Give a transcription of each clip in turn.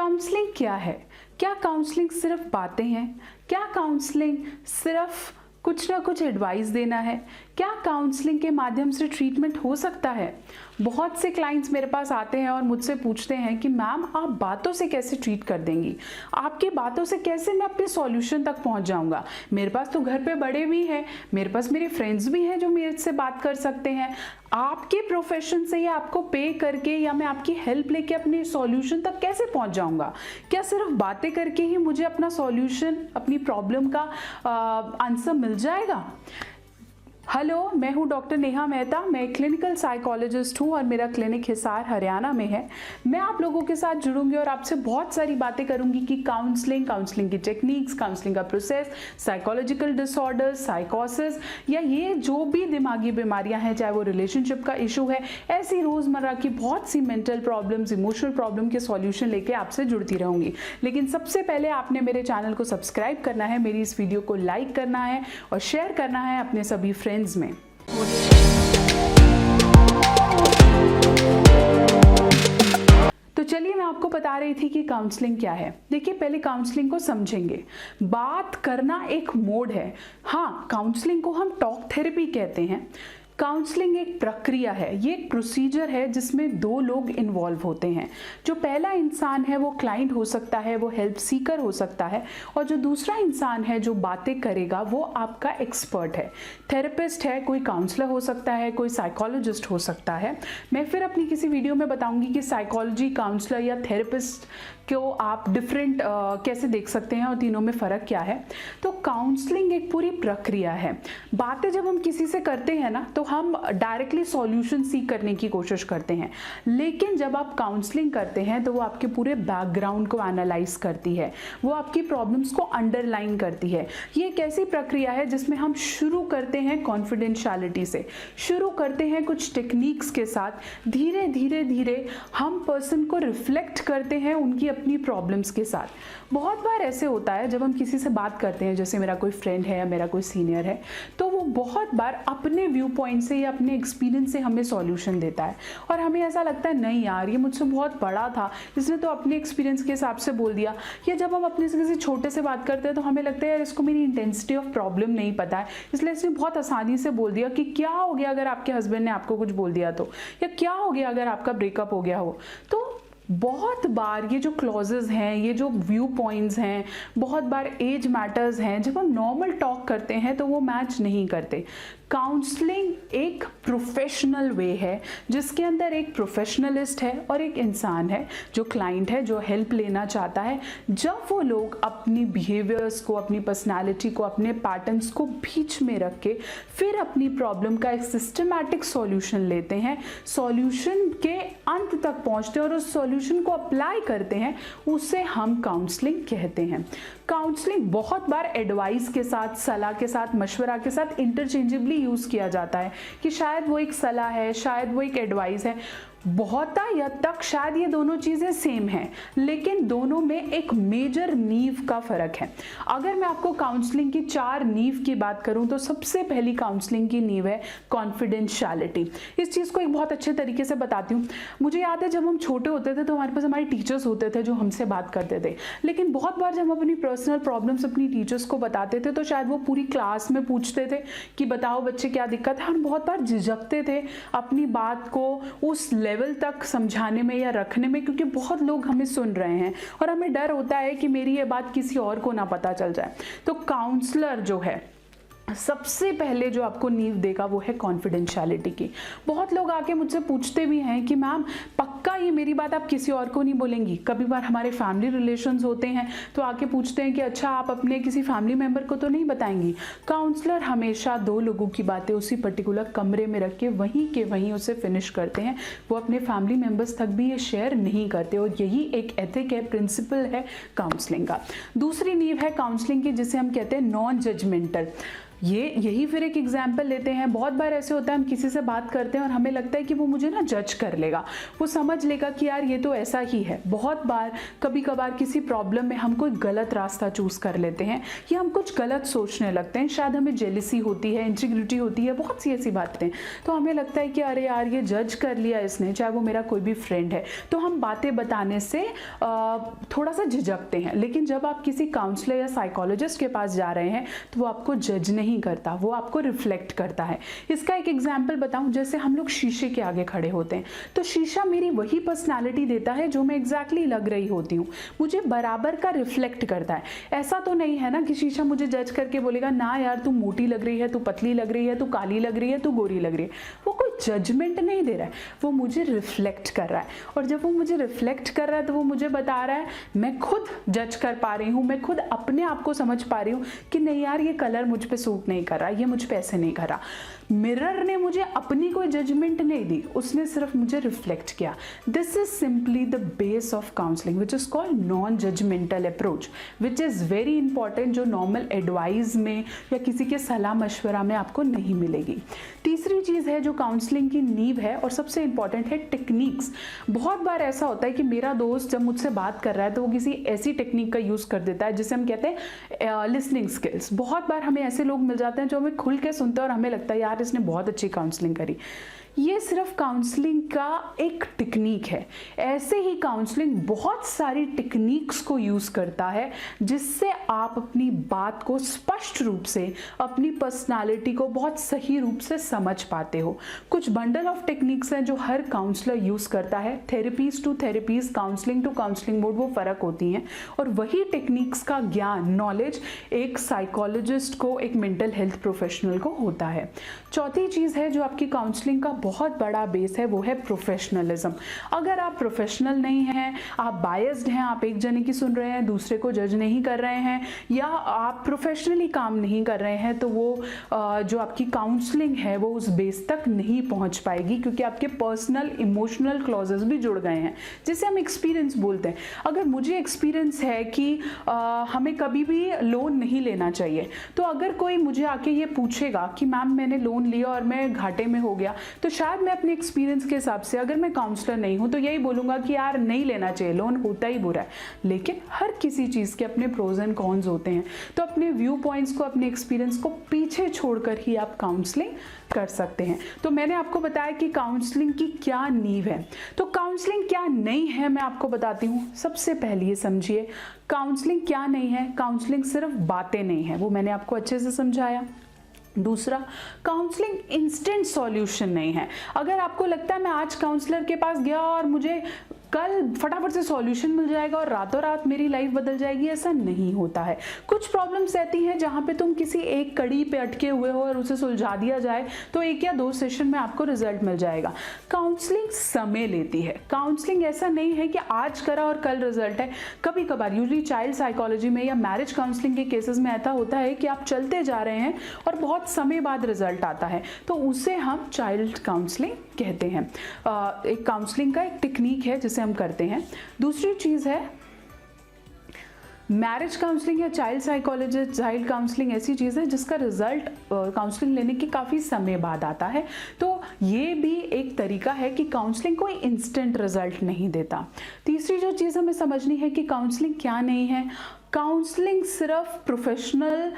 Counselling क्या है? क्या काउंसलिंग सिर्फ बातें हैं? क्या काउंसलिंग सिर्फ कुछ ना कुछ एडवाइस देना है? क्या काउंसलिंग के माध्यम से ट्रीटमेंट हो सकता है? बहुत से क्लाइंट्स मेरे पास आते हैं और मुझसे पूछते हैं कि मैम आप बातों से कैसे ट्रीट कर देंगी, आपकी बातों से कैसे मैं अपने सॉल्यूशन तक पहुंच जाऊंगा। मेरे पास तो घर पे बड़े भी हैं, मेरे पास मेरे फ्रेंड्स भी हैं जो मेरे से बात कर सकते हैं। आपके प्रोफेशन से या आपको पे करके या मैं आपकी हेल्प लेके अपने सॉल्यूशन तक कैसे पहुंच जाऊंगा? क्या सिर्फ बातें करके ही मुझे अपना सॉल्यूशन, अपनी प्रॉब्लम का आंसर मिल जाएगा? हेलो, मैं हूं डॉक्टर नेहा मेहता। मैं क्लिनिकल साइकोलॉजिस्ट हूं और मेरा क्लिनिक हिसार हरियाणा में है। मैं आप लोगों के साथ जुड़ूंगी और आपसे बहुत सारी बातें करूंगी कि काउंसलिंग की टेक्निक्स, काउंसलिंग का प्रोसेस, साइकोलॉजिकल डिसऑर्डर्स, साइकोसिस या ये जो भी दिमागी बीमारियां हैं, चाहे वो रिलेशनशिप का इशू है, ऐसी रोजमर्रा की बहुत सी मेंटल प्रॉब्लम्स, इमोशनल प्रॉब्लम के सॉल्यूशन लेके आपसे जुड़ती रहूंगी। लेकिन सबसे पहले आपने मेरे चैनल को सब्सक्राइब करना है, मेरी इस वीडियो को लाइक करना है और शेयर करना है अपने सभी फ्रेंड्स में। तो चलिए, मैं आपको बता रही थी कि काउंसलिंग क्या है। देखिए, पहले काउंसलिंग को समझेंगे। बात करना एक मोड है। हाँ, काउंसलिंग को हम टॉक थेरेपी कहते हैं। काउंसलिंग एक प्रक्रिया है, ये एक प्रोसीजर है जिसमें दो लोग इन्वॉल्व होते हैं। जो पहला इंसान है वो क्लाइंट हो सकता है, वो हेल्प सीकर हो सकता है, और जो दूसरा इंसान है जो बातें करेगा वो आपका एक्सपर्ट है, थेरेपिस्ट है, कोई काउंसलर हो सकता है, कोई साइकोलॉजिस्ट हो सकता है। मैं फिर अपनी किसी वीडियो में बताऊंगी कि साइकोलॉजी, काउंसलर या थेरेपिस्ट को आप डिफरेंट कैसे देख सकते हैं और तीनों में फ़र्क क्या है। तो काउंसलिंग एक पूरी प्रक्रिया है। बातें जब हम किसी से करते हैं ना, तो हम डायरेक्टली सॉल्यूशन सीख करने की कोशिश करते हैं, लेकिन जब आप काउंसलिंग करते हैं तो वो आपके पूरे बैकग्राउंड को एनालाइज करती है, वो आपकी प्रॉब्लम्स को अंडरलाइन करती है। ये एक ऐसी प्रक्रिया है जिसमें हम शुरू करते हैं कॉन्फिडेंशियलिटी से, शुरू करते हैं कुछ टेक्निक्स के साथ, धीरे धीरे धीरे हम पर्सन को रिफ्लेक्ट करते हैं उनकी अपनी प्रॉब्लम्स के साथ। बहुत बार ऐसे होता है जब हम किसी से बात करते हैं, जैसे मेरा कोई फ्रेंड है या मेरा कोई सीनियर है, तो वो बहुत बार अपने व्यू पॉइंट से या अपने एक्सपीरियंस से हमें सॉल्यूशन देता है और हमें ऐसा लगता है नहीं यार, ये मुझसे बहुत बड़ा था, इसने तो अपने एक्सपीरियंस के हिसाब से बोल दिया। या जब हम अपने से किसी छोटे से बात करते हैं तो हमें लगता है यार, इसको मेरी इंटेंसिटी ऑफ प्रॉब्लम नहीं पता है, इसलिए इसने बहुत आसानी से बोल दिया कि क्या हो गया अगर आपके हस्बैंड ने आपको कुछ बोल दिया तो, या क्या हो गया अगर आपका ब्रेकअप हो गया हो। तो बहुत बार ये जो क्लॉजेस हैं, ये जो व्यू पॉइंट्स हैं, बहुत बार एज मैटर्स हैं, जब हम नॉर्मल टॉक करते हैं तो वो मैच नहीं करते। काउंसलिंग एक प्रोफेशनल वे है जिसके अंदर एक प्रोफेशनलिस्ट है और एक इंसान है जो क्लाइंट है, जो हेल्प लेना चाहता है। जब वो लोग अपनी बिहेवियर्स को, अपनी पर्सनालिटी को, अपने पैटर्न्स को बीच में रख के फिर अपनी प्रॉब्लम का एक सिस्टमैटिक सॉल्यूशन लेते हैं, सॉल्यूशन के अंत तक पहुंचते हैं और उस सॉल्यूशन को अप्लाई करते हैं, उसे हम काउंसलिंग कहते हैं। काउंसलिंग बहुत बार एडवाइस के साथ, सलाह के साथ, मशवरा के साथ इंटरचेंजेबली यूज किया जाता है कि शायद वो एक सलाह है, शायद वो एक एडवाइस है। बहुत हद तक शायद ये दोनों चीजें सेम हैं, लेकिन दोनों में एक मेजर नींव का फर्क है। अगर मैं आपको काउंसलिंग की 4 नींव की बात करूं तो सबसे पहली काउंसलिंग की नींव है कॉन्फिडेंशियलिटी। इस चीज को एक बहुत अच्छे तरीके से बताती हूँ। मुझे याद है जब हम छोटे होते थे तो हमारे पास हमारे टीचर्स होते थे जो हमसे बात करते थे, लेकिन बहुत बार जब हम अपनी पर्सनल प्रॉब्लम्स अपनी टीचर्स को बताते थे तो शायद वो पूरी क्लास में पूछते थे कि बताओ बच्चे क्या दिक्कत है। हम बहुत बार झिझकते थे अपनी बात को उस लेवल तक समझाने में या रखने में, क्योंकि बहुत लोग हमें सुन रहे हैं और हमें डर होता है कि मेरी ये बात किसी और को ना पता चल जाए। तो काउंसलर जो है सबसे पहले जो आपको नींव देगा वो है कॉन्फिडेंशियलिटी की। बहुत लोग आके मुझसे पूछते भी हैं कि मैम पक्का ये मेरी बात आप किसी और को नहीं बोलेंगी? कभी बार हमारे फैमिली रिलेशंस होते हैं तो आके पूछते हैं कि अच्छा आप अपने किसी फैमिली मेंबर को तो नहीं बताएंगी? काउंसलर हमेशा 2 लोगों की बातें उसी पर्टिकुलर कमरे में रख के वहीं के वहीं उसे फिनिश करते हैं। वो अपने फैमिली मेंबर्स तक भी ये शेयर नहीं करते और यही एक एथिक है, प्रिंसिपल है काउंसलिंग का। दूसरी नींव है काउंसलिंग की जिसे हम कहते हैं नॉन जजमेंटल। यही फिर एक एग्जाम्पल लेते हैं। बहुत बार ऐसे होता है हम किसी से बात करते हैं और हमें लगता है कि वो मुझे ना जज कर लेगा, वो समझ समझ लेगा कि यार ये तो ऐसा ही है। बहुत बार कभी कभार किसी प्रॉब्लम में हम कोई गलत रास्ता चूज कर लेते हैं या हम कुछ गलत सोचने लगते हैं, शायद हमें जेलिसी होती है, इंटीग्रिटी होती है, बहुत सी ऐसी बातें, तो हमें लगता है कि अरे यार ये जज कर लिया इसने, चाहे वो मेरा कोई भी फ्रेंड है, तो हम बातें बताने से थोड़ा सा झिझकते हैं। लेकिन जब आप किसी काउंसलर या साइकोलॉजिस्ट के पास जा रहे हैं तो वो आपको जज नहीं करता, वो आपको रिफ्लेक्ट करता है। इसका एक एग्जाम्पल बताऊं, जैसे हम लोग शीशे के आगे खड़े होते हैं तो शीशा मेरी वही पर्सनालिटी देता है जो मैं एग्जैक्टली लग रही होती हूँ, मुझे बराबर का रिफ्लेक्ट करता है। ऐसा तो नहीं है ना कि शीशा मुझे जज करके बोलेगा ना यार तू मोटी लग रही है, तू पतली लग रही है, तू काली लग रही है, तू गोरी लग रही है। वो कोई जजमेंट नहीं दे रहा है, वो मुझे रिफ्लेक्ट कर रहा है। और जब वो मुझे रिफ्लेक्ट कर रहा है तो वो मुझे बता रहा है, मैं खुद जज कर पा रही हूँ, मैं खुद अपने आप को समझ पा रही हूँ कि नहीं यार ये कलर मुझ पे सूट नहीं कर रहा, ये मुझ पे ऐसे नहीं कर रहा। मिरर ने मुझे अपनी कोई जजमेंट नहीं दी, उसने सिर्फ मुझे रिफ्लेक्ट किया। This is simply the base of counselling which is called non judgmental approach, which is very important, जो नॉर्मल एडवाइस में या किसी के सलाह मशवरा में आपको नहीं मिलेगी। तीसरी चीज है जो काउंसलिंग की नींव है और सबसे इंपॉर्टेंट है टेक्निक्स। बहुत बार ऐसा होता है कि मेरा दोस्त जब मुझसे बात कर रहा है तो वो किसी ऐसी टेक्निक का यूज कर देता है जिसे हम कहते हैं लिसनिंग स्किल्स। बहुत बार हमें ऐसे लोग मिल जाते हैं जो हमें खुल के सुनते हैं और हमें लगता है यार इसने बहुत अच्छी काउंसलिंग करी। ये सिर्फ काउंसलिंग का एक टेक्निक है। ऐसे ही काउंसलिंग बहुत सारी टेक्निक्स को यूज करता है जिससे आप अपनी बात को स्पष्ट रूप से, अपनी पर्सनालिटी को बहुत सही रूप से समझ पाते हो। कुछ बंडल ऑफ टेक्निक्स हैं जो हर काउंसलर यूज करता है। Therapies to therapies, counselling to counselling mode वो फर्क होती हैं, और वही टेक्निक्स का ज्ञान, नॉलेज एक साइकोलॉजिस्ट को, एक मेंटल हेल्थ प्रोफेशनल को होता है। चौथी चीज है जो आपकी काउंसलिंग का बहुत बड़ा बेस है, वो है प्रोफेशनलिज्म। अगर आप प्रोफेशनल नहीं हैं, आप बायस्ड हैं, आप एक जने की सुन रहे हैं, दूसरे को जज नहीं कर रहे हैं, या आप प्रोफेशनली काम नहीं कर रहे हैं, तो वो जो आपकी काउंसलिंग है वो उस बेस तक नहीं पहुंच पाएगी, क्योंकि आपके पर्सनल इमोशनल क्लॉजेस भी जुड़ गए हैं, जिसे हम एक्सपीरियंस बोलते हैं। अगर मुझे एक्सपीरियंस है कि हमें कभी भी लोन नहीं लेना चाहिए, तो अगर कोई मुझे आके ये पूछेगा कि मैम मैंने लोन लिया और मैं घाटे में हो गया, तो शायद मैं अपने एक्सपीरियंस के हिसाब से, अगर मैं काउंसलर नहीं हूं तो यही बोलूंगा कि यार नहीं लेना चाहिए, लोन होता ही बुरा है। लेकिन हर किसी चीज के अपने प्रोज एंड कॉन्स होते हैं, तो अपने व्यू पॉइंट्स को, अपने एक्सपीरियंस को पीछे छोड़कर ही आप काउंसलिंग कर सकते हैं। तो मैंने आपको बताया कि काउंसलिंग की क्या नींव है। तो काउंसलिंग क्या नहीं है मैं आपको बताती हूँ। सबसे पहले ये समझिए, काउंसलिंग क्या नहीं है। काउंसलिंग सिर्फ बातें नहीं है, वो मैंने आपको अच्छे से समझाया। दूसरा, काउंसलिंग इंस्टेंट सॉल्यूशन नहीं है। अगर आपको लगता है मैं आज काउंसलर के पास गया और मुझे कल फटाफट से सॉल्यूशन मिल जाएगा और रातों रात मेरी लाइफ बदल जाएगी, ऐसा नहीं होता है। कुछ प्रॉब्लम्स रहती हैं जहां पे तुम किसी एक कड़ी पे अटके हुए हो और उसे सुलझा दिया जाए तो 1 या 2 सेशन में आपको रिजल्ट मिल जाएगा। काउंसलिंग समय लेती है। काउंसलिंग ऐसा नहीं है कि आज करा और कल रिजल्ट है। कभी कभार, यूजली चाइल्ड साइकोलॉजी में या मैरिज काउंसलिंग के केसेस में ऐसा होता है कि आप चलते जा रहे हैं और बहुत समय बाद रिजल्ट आता है, तो उसे हम चाइल्ड काउंसलिंग कहते हैं। एक काउंसलिंग का एक टेक्निक है जिसे हम करते हैं। दूसरी चीज है मैरिज काउंसलिंग या चाइल्ड साइकोलॉजिस्ट, चाइल्ड काउंसलिंग ऐसी चीज है जिसका रिजल्ट काउंसलिंग लेने के काफी समय बाद आता है। तो ये भी एक तरीका है कि काउंसलिंग कोई इंस्टेंट रिजल्ट नहीं देता। तीसरी जो चीज हमें समझनी है कि काउंसलिंग क्या नहीं है। काउंसलिंग सिर्फ प्रोफेशनल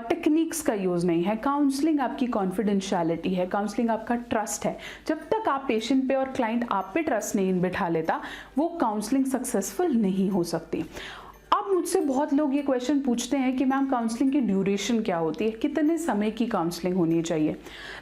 टेक्निक्स का यूज नहीं है। काउंसलिंग आपकी कॉन्फिडेंशियलिटी है, काउंसलिंग आपका ट्रस्ट है। जब तक आप पेशेंट पे और क्लाइंट आप पे ट्रस्ट नहीं बिठा लेता, वो काउंसलिंग सक्सेसफुल नहीं हो सकती। अब मुझसे बहुत लोग ये क्वेश्चन पूछते हैं कि मैम काउंसलिंग की ड्यूरेशन क्या होती है, कितने समय की काउंसलिंग होनी चाहिए।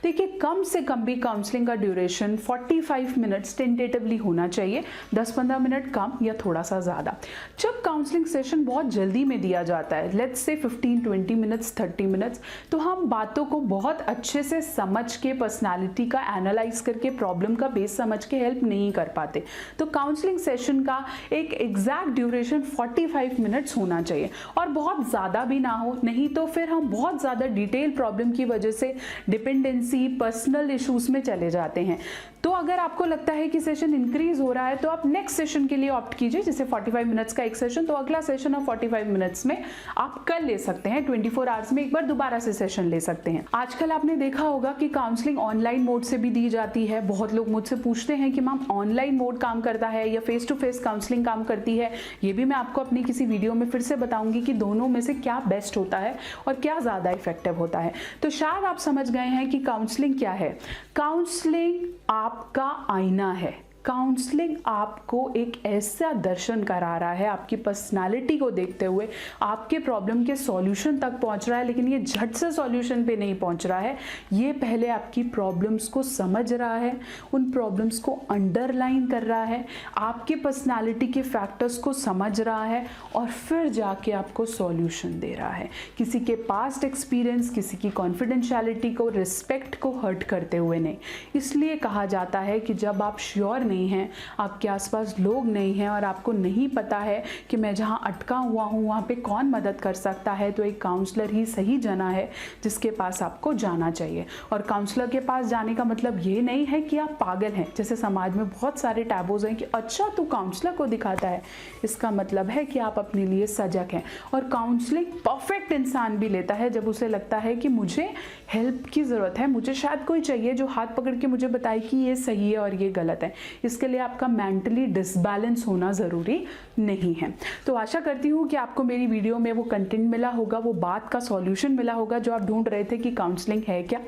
देखिए, कम से कम भी काउंसलिंग का ड्यूरेशन 45 मिनट्स टेंटेटिवली होना चाहिए, 10-15 मिनट कम या थोड़ा सा ज़्यादा। जब काउंसलिंग सेशन बहुत जल्दी में दिया जाता है, लेट्स से 15-20 मिनट्स, 30 मिनट्स, तो हम बातों को बहुत अच्छे से समझ के, पर्सनैलिटी का एनालाइज करके, प्रॉब्लम का बेस समझ के हेल्प नहीं कर पाते। तो काउंसलिंग सेशन का एक एग्जैक्ट ड्यूरेशन 45 मिनट्स बेस्ट होना चाहिए और बहुत ज़्यादा भी ना हो, नहीं तो फिर हम बहुत ज़्यादा डिटेल प्रॉब्लम की वजह से डिपेंडेंसी, पर्सनल इश्यूज में चले जाते हैं। तो अगर आपको लगता है कि सेशन इंक्रीज हो रहा है तो आप नेक्स्ट सेशन के लिए ऑप्ट कीजिए, जैसे 45 मिनट्स का एक सेशन, तो अगला सेशन आप 45 मिनट्स में आप कर ले सकते हैं, 24 आवर्स में एक बार दोबारा से सेशन ले सकते हैं। आजकल आपने देखा होगा कि काउंसलिंग ऑनलाइन मोड से भी दी जाती है। बहुत लोग मुझसे पूछते हैं कि मैम ऑनलाइन मोड काम करता है या फेस टू फेस काउंसलिंग काम करती है। ये भी मैं आपको अपनी किसी वीडियो में फिर से बताऊंगी कि दोनों में से क्या बेस्ट होता है और क्या ज़्यादा इफेक्टिव होता है। तो शायद आप समझ गए हैं कि काउंसलिंग क्या है। काउंसलिंग आपका आईना है। काउंसलिंग आपको एक ऐसा दर्शन करा रहा है, आपकी पर्सनालिटी को देखते हुए आपके प्रॉब्लम के सॉल्यूशन तक पहुंच रहा है, लेकिन ये झट से सॉल्यूशन पे नहीं पहुंच रहा है। ये पहले आपकी प्रॉब्लम्स को समझ रहा है, उन प्रॉब्लम्स को अंडरलाइन कर रहा है, आपके पर्सनालिटी के फैक्टर्स को समझ रहा है और फिर जाके आपको सॉल्यूशन दे रहा है। किसी के पास्ट एक्सपीरियंस, किसी की कॉन्फिडेंशियलिटी को, रिस्पेक्ट को हर्ट करते हुए नहीं। इसलिए कहा जाता है कि जब आप श्योर नहीं हैं, आपके आसपास लोग नहीं हैं और आपको नहीं पता है कि मैं जहां अटका हुआ हूं वहां पे कौन मदद कर सकता है, तो एक काउंसलर ही सही जना है जिसके पास आपको जाना चाहिए। और काउंसलर के पास जाने का मतलब ये नहीं है कि आप पागल हैं, जैसे समाज में बहुत सारे टैबूज हैं कि अच्छा तू काउंसलर को दिखाता है। इसका मतलब है कि आप अपने लिए सजग हैं। और काउंसलिंग परफेक्ट इंसान भी लेता है जब उसे लगता है कि मुझे हेल्प की ज़रूरत है, मुझे शायद कोई चाहिए जो हाथ पकड़ के मुझे बताए कि ये सही है और ये गलत है। इसके लिए आपका मेंटली डिसबैलेंस होना ज़रूरी नहीं है। तो आशा करती हूँ कि आपको मेरी वीडियो में वो कंटेंट मिला होगा, वो बात का सॉल्यूशन मिला होगा जो आप ढूंढ रहे थे कि काउंसलिंग है क्या।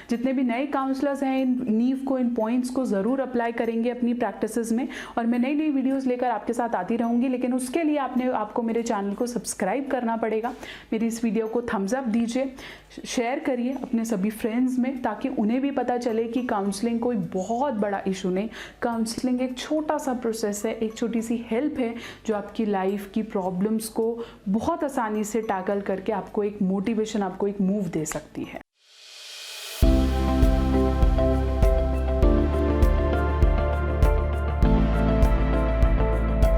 जितने भी नए काउंसलर्स हैं, इन नीव को, इन पॉइंट्स को ज़रूर अप्लाई करेंगे अपनी प्रैक्टिसेस में और मैं नई नई वीडियोज़ लेकर आपके साथ आती रहूँगी। लेकिन उसके लिए आपको मेरे चैनल को सब्सक्राइब करना पड़ेगा। मेरी इस वीडियो को थम्स अप दीजिए, शेयर करिए अपने सभी फ्रेंड्स में, ताकि उन्हें भी पता चले कि काउंसलिंग कोई बहुत बड़ा इशू नहीं, काउंसलिंग एक छोटा सा प्रोसेस है, एक छोटी सी हेल्प है जो आपकी लाइफ की प्रॉब्लम्स को बहुत आसानी से टैकल करके आपको एक मोटिवेशन, आपको एक मूव दे सकती है।